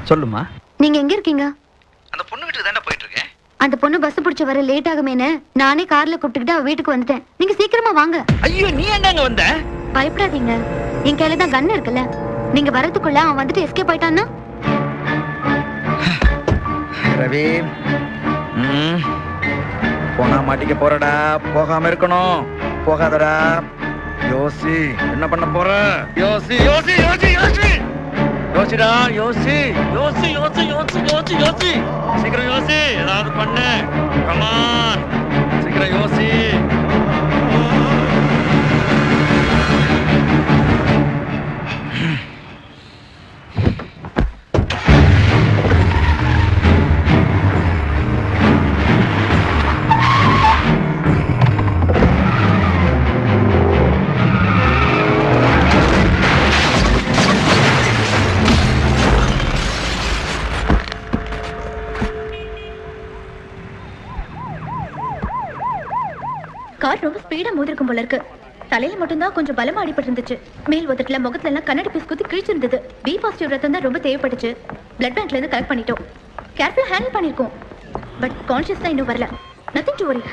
சொல்லுமா. நீங்க எங்க இருக்கீங்க? அந்த பொண்ணு வீட்டுக்கு தானே போயிட்டு இருக்கேன். அந்த பொண்ணு பஸ் பிடிச்ச வர லேட் ஆகுமேன்னு நானே கார்ல கூப்பிட்டுக்கிட்டு அவ வீட்டுக்கு வந்துட்டேன். நீங்க சீக்கிரமா வாங்க. ஐயோ, நீ எங்க வந்த? பயப்படாதீங்க, என் கையில தான் கன் இருக்குல்ல. நீங்க வரதுக்குள்ள அவன் வந்துட்டு எஸ்கேப் ஆயிட்டான்னா? ரவி, போனா மாட்டிக்க போறடா. போகாம இருக்கணும். போகாதடா. யோசி, என்ன பண்ண போற? யோசி யோசி யோசி யோசி யோசிடா. யோசி யோசி யோசி யோசி யோசி யோசி சீக்கிரம் யோசி. ஏதாவது பண்ணு. கமான், சீக்கிரம் யோசி. கார் ரொம்ப ஸ்பீடா மோதிருக்கும் போல இருக்கு. தலையில மட்டும் தான் கொஞ்சம் பலமா அடிபட்டு இருந்துச்சு. மேல் உதட்டுல முகத்துல எல்லாம் கண்ணாடி பீஸ் குத்தி கிழிச்சிருந்தது. பி பாசிட்டிவ் ரத்தம் தான் ரொம்ப தேவைப்பட்டுச்சு. பிளட் பேங்க்ல இருந்து கலெக்ட் பண்ணிட்டோம். கேர்ஃபுல்லா ஹேண்டில் பண்ணிருக்கோம். பட் கான்ஷியஸ் தான் இன்னும் வரல. Nothing to worry.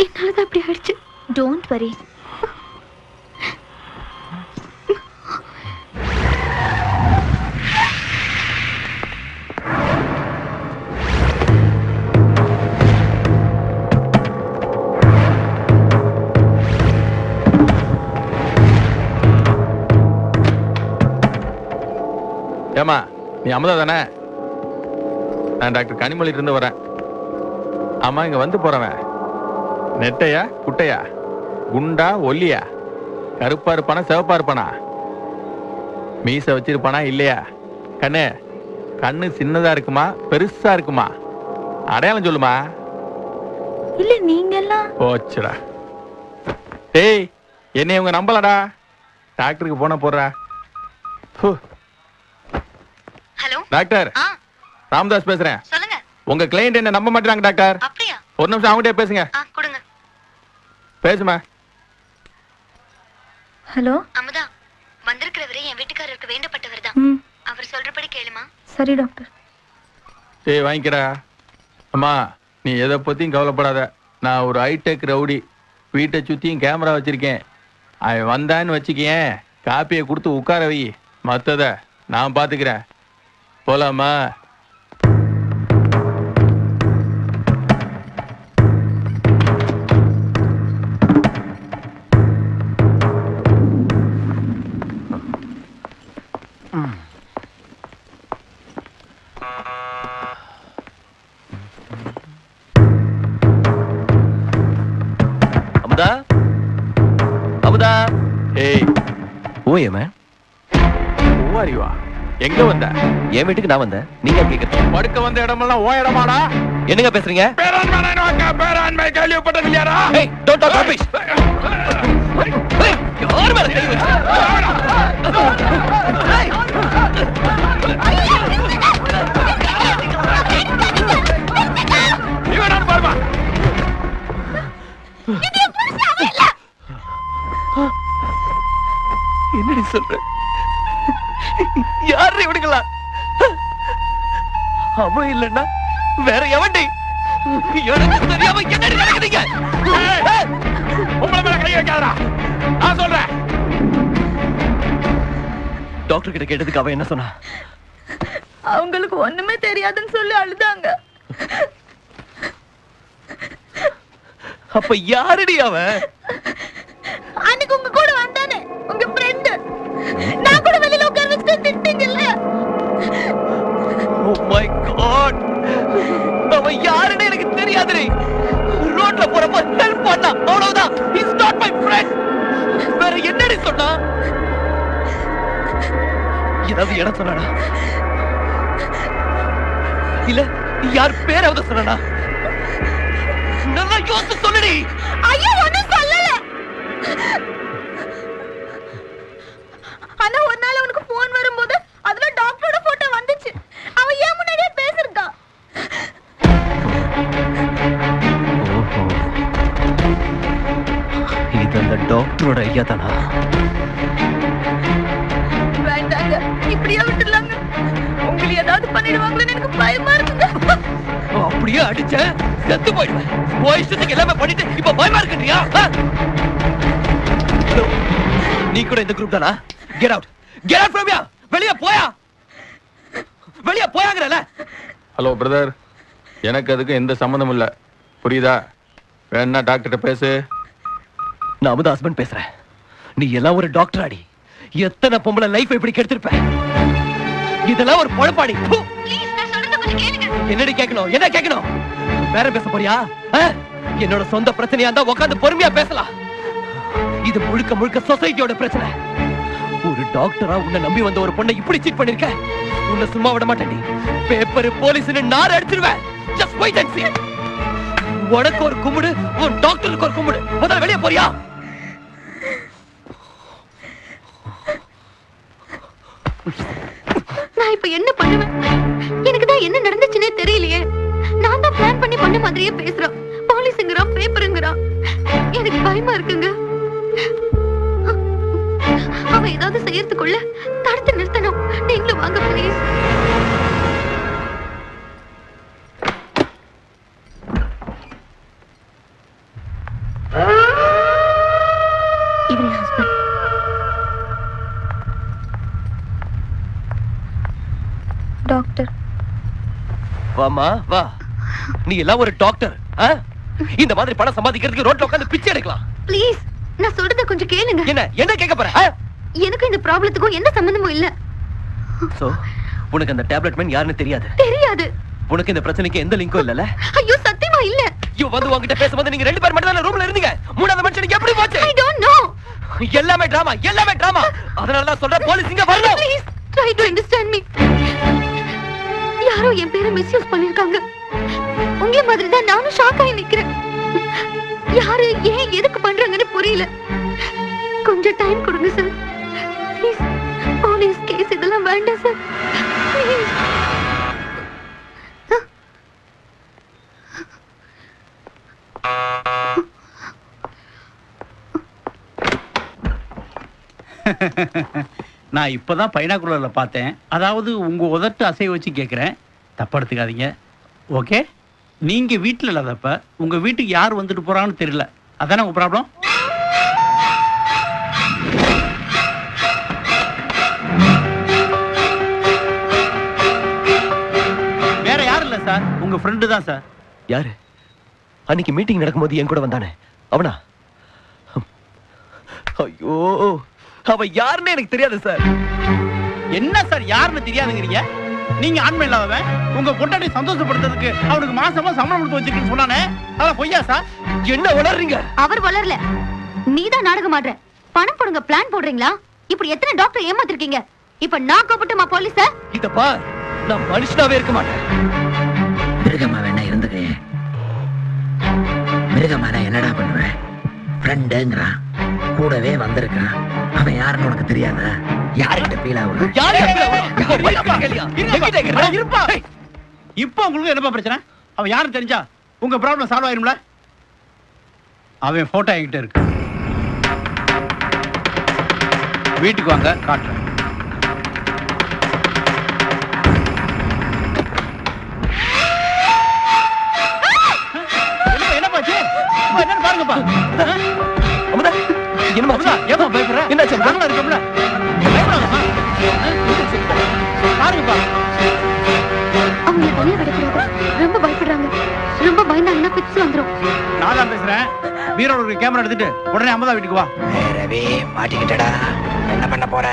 என்னாலதான் அப்படி ஆயிடுச்சு. Don't worry. ஏமா, நீ அமுதா தானே? நான் டாக்டர் கனிமொழிட்டு இருந்து வரேன். ஆமா, இங்க வந்து போறவன் நெட்டையா குட்டையா, குண்டா ஒல்லியா, கருப்பா இருப்பானா சிவப்பா இருப்பானா, மீச வச்சிருப்பானா இல்லையா, கண்ணு சின்னதா இருக்குமா பெருசா இருக்குமா, அடையாளம் சொல்லுமா. இல்ல நீங்க எல்லாம் போச்சுடா. டேய், என்னை இவங்க நம்பலடா. டாக்டருக்கு போன போடுறா. ஹலோ டாக்டர், ராமதாஸ் பேசுறேன். சொல்லுங்க. உங்க கிளையண்ட் என்ன நம்ப மாட்டாங்க டாக்டர். அப்படியா? ஒரு நிமிஷம் அவங்ககிட்ட பேசுங்க. கொடுங்க. பேசுமா. ஹலோ அமுதா, வந்திருக்கிறவரே என் வீட்டுக்காரருக்கு வேண்டப்பட்டவர் தான். அவர் சொல்றபடி கேளுமா. சரி டாக்டர். ஏய், வாங்கிக்கிறா. அம்மா, நீ எதை பத்தியும் கவலைப்படாத. நான் ஒரு ஹைடெக் ரவுடி. வீட்டை சுத்தியும் கேமரா வச்சிருக்கேன். அவன் வந்தான்னு வச்சுக்கேன், காப்பியை கொடுத்து உட்கார வை. மத்தத நான் பாத்துக்கிறேன். போலாமா? அமுதா, அமுதா. ஏய், ஓ மேன், ஓவாரிவா, எங்க வந்த? என் வீட்டுக்கு நான் வந்தேன். நீங்க கேக்குறது படுக்க வந்த இடமெல்லாம் ஓ இடமாடா? என்னங்க பேசுறீங்க? பேராண்மை கேள்விப்பட்டது இல்லையாரா? ஏய், டோன்ட் டாக் ரபிஷ். யார் மேல கை வச்ச? இவனான் பாருமா. என்னடி சொல்ற? யாரு இவனுங்களா? அவன் இல்லன்னா வேற எவன்டி? எனக்கு தெரியாம என்னடி நடக்குதுங்க? உங்களை மேல கை வைக்காதடா, நான் சொல்றேன். டாக்டர் கிட்ட கேட்டதுக்கு அவன் என்ன சொன்னா? அவங்களுக்கு ஒண்ணுமே தெரியாதுன்னு சொல்லி அழுதாங்க. அப்ப யாருடி அவன்? அன்னைக்கு உங்க கூட வந்தானே, உங்க ஃப்ரெண்ட். நான் கூட வெளியில உட்கார வச்சு திட்டிங்கல்ல. Oh my god, அவன் யாருன்னு எனக்கு தெரியாதுடி. ரோட்ல போறப்ப ஹெல்ப் பண்ணா, அவ்வளவுதான். He's not my friend. வேற என்னடி சொன்னா? ஏதாவது இடம் சொன்னானா? இல்ல யார் பேராவது சொன்னானா? நல்லா யோசிச்சு சொல்லுடி. ஐயோ, ஒண்ணும் சொல்லல. ஆனா ஒரு நாள் அவனுக்கு போன் வரும்போது அதுல டாக்டரோட போட்டோ வந்துச்சு. அவன் ஏன் முன்னாடியே பேசிருக்கான். இதெல்லாம் அந்த டாக்டரோட ஐயா தானா? வேண்டாங்க, இப்படியே விட்டுலாங்க. உங்களை ஏதாவது பண்ணிடுவாங்களேன்னு எனக்கு பயமா இருக்குங்க. அப்படியே அடிச்ச செத்து போயிடுவேன். இஷ்டத்துக்கு எல்லாமே பண்ணிட்டு இப்ப பயமா இருக்குறியா? நீ கூட இந்த குரூப் தானா? Get out, get out from here. வெளிய போயா, வெளிய போயாங்கறல. ஹலோ பிரதர், எனக்கு அதுக்கு எந்த சம்மந்தமும் இல்ல, புரியுதா? வேணா டாக்டர்கிட்ட பேசு. நான் அமுதா ஹஸ்பண்ட் பேசுறேன். நீ எல்லாம் ஒரு டாக்டர் ஆடி எத்தனை பொம்பளை லைஃப் இப்படி கெடுத்திருப்ப. இதெல்லாம் ஒரு பொழப்பாடி. என்னடி கேட்கணும், என்ன கேட்கணும்? வேற பேச போறியா? என்னோட சொந்த பிரச்சனையா இருந்தா உட்காந்து பொறுமையா பேசலாம். இது முழுக்க முழுக்க சொசைட்டியோட பிரச்சனை. ஒரு டாக்டரா உன்னை நம்பி வந்த ஒரு பொண்ணை இப்படி சீட் பண்ணிருக்க. உன்னை சும்மா விட மாட்டேன். பேப்பர் போலீஸ்னு நார் அடிச்சிருவேன். Just wait and see. உனக்கு ஒரு கும்பிடு, உன் டாக்டருக்கு ஒரு கும்பிடு. முதல்ல வெளியே போறியா? நான் இப்ப என்ன பண்ணுவேன்? எனக்கு தான் என்ன நடந்துச்சுன்னே தெரியலையே. நான் தான் பிளான் பண்ணி பண்ண மாதிரியே பேசுறான். போலீஸ்ங்கறான், பேப்பர்ங்கறான். எனக்கு பயமா இருக்குங்க. அவன் ஏதாவது செய்யறதுக்குள்ள தடுத்து நிறுத்தணும். நீங்களும் வாங்க ப்ளீஸ். இவரே ஹஸ்பண்ட். டாக்டர். வாமா வா. நீ எல்லாம் ஒரு டாக்டர். இந்த மாதிரி பணம் சம்பாதிக்கிறதுக்கு ரோட்ல உட்கார்ந்து பிச்சை எடுக்கலாம். ப்ளீஸ், நான் சொல்றத கொஞ்சம் கேளுங்க. என்ன கேட்க போற? எனக்கு இந்த ப்ராப்ளத்துக்கும் எந்த சம்பந்தமும் இல்ல. சோ உனக்கு அந்த டேப்லெட் மேன் யாருன்னு தெரியாது? தெரியாது. உனக்கு இந்த பிரச்சனைக்கு எந்த லிங்கும் இல்லல? ஐயோ சத்தியமா இல்ல. ஐயோ வந்து உன்கிட்ட பேசும்போது நீங்க ரெண்டு பேர் மட்டும் தான் ரூம்ல இருந்தீங்க. மூணாவது மனுஷனுக்கு எப்படி போச்சு? I don't know. எல்லாமே டிராமா, எல்லாமே டிராமா. அதனால தான் சொல்றேன் போலீஸ் இங்க வரணும். Please try to understand me. யாரோ என் பேரை மிஸ்யூஸ் பண்ணிருக்காங்க. உங்க மாதிரி தான் நானும் ஷாக் ஆகி நிக்கிறேன். யாரு ஏன் எதுக்கு பண்றாங்கன்னு புரியல. கொஞ்சம் டைம் கொடுங்க சார். ப்ளீஸ். போலீஸ் கேஸ் இதெல்லாம் வேண்டாம் சார். ப்ளீஸ். நான் இப்பதான் பைனாகுலர்ல பார்த்தேன். அதாவது உங்க உதட்டு அசைய வச்சு கேட்கிறேன், தப்பா எடுத்துக்காதீங்க. ஓகே, நீங்க வீட்டுல இல்லாதப்ப உங்க வீட்டுக்கு யார் வந்துட்டு போறான்னு தெரியல, அதானே உங்க ப்ராப்ளம்? வேற யாரும் இல்ல சார், உங்க ஃப்ரெண்டு தான் சார். யாரு? அன்னைக்கு மீட்டிங் நடக்கும்போது என் கூட வந்தானே அவனா? ஐயோ, அவன் யாருன்னு எனக்கு தெரியாது சார். என்ன சார் யாருன்னு தெரியாதுங்கிறீங்க? நீங்க ஆண்மை இல்லாதவன் உங்க பொண்டாட்டி சந்தோஷப்படுத்துறதுக்கு அவனுக்கு மாசமா சம்பளம் கொடுத்து வச்சிருக்கீங்கன்னு சொன்னானே, அதான் பொய்யா சார்? என்ன வளர்றீங்க? அவர் வளரல, நீதான் நாடகம் ஆடுற. பணம் போடுங்க, பிளான் போடுறீங்களா? இப்படி எத்தனை டாக்டர் ஏமாத்திருக்கீங்க. இப்ப நான் கூப்பிட்டுமா போலீஸ? இத பார், நான் மனுஷனாவே இருக்க மாட்டேன். மிருகமா வேணா இருந்துக்கிறேன். மிருகமான என்னடா பண்ணுவேன்? ஃப்ரெண்டுங்கிறான், கூடவே வந்திருக்கான். அவன் யாருன்னு உனக்கு தெரியாத? யார்கிட்ட ஃபீல் ஆகுது? இப்போ உங்களுக்கு என்ன பிரச்சனை? அவன் யாரும் தெரிஞ்சா உங்க ப்ராப்ளம் சால்வ் ஆயிரும்ல? அவன் போட்டோ என்கிட்ட இருக்கு, வீட்டுக்கு வாங்க காட்டுறேன். என்ன பாச்சு? என்னன்னு பாருங்கப்பா. ஏப்பா பயப்படுற? என்னாச்சு? இருக்கும்ல, பாருங்கப்பா. அவங்க தனியா விடக்கூடாது, ரொம்ப பயப்படுறாங்க. ரொம்ப பயந்தாங்கன்னா பிக்ஸ் வந்துரும். நான் தான் பேசுறேன். பீரோல ஒரு கேமரா எடுத்துட்டு உடனே அமுதா வீட்டுக்கு வா. வேறவே மாட்டிக்கிட்டடா. என்ன பண்ண போற?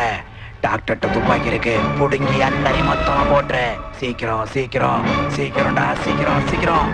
டாக்டர்கிட்ட துப்பாக்கி இருக்கு, புடுங்கி எல்லாரையும் மொத்தமா போட்டுற. சீக்கிரம் சீக்கிரம் சீக்கிரம்டா, சீக்கிரம் சீக்கிரம்.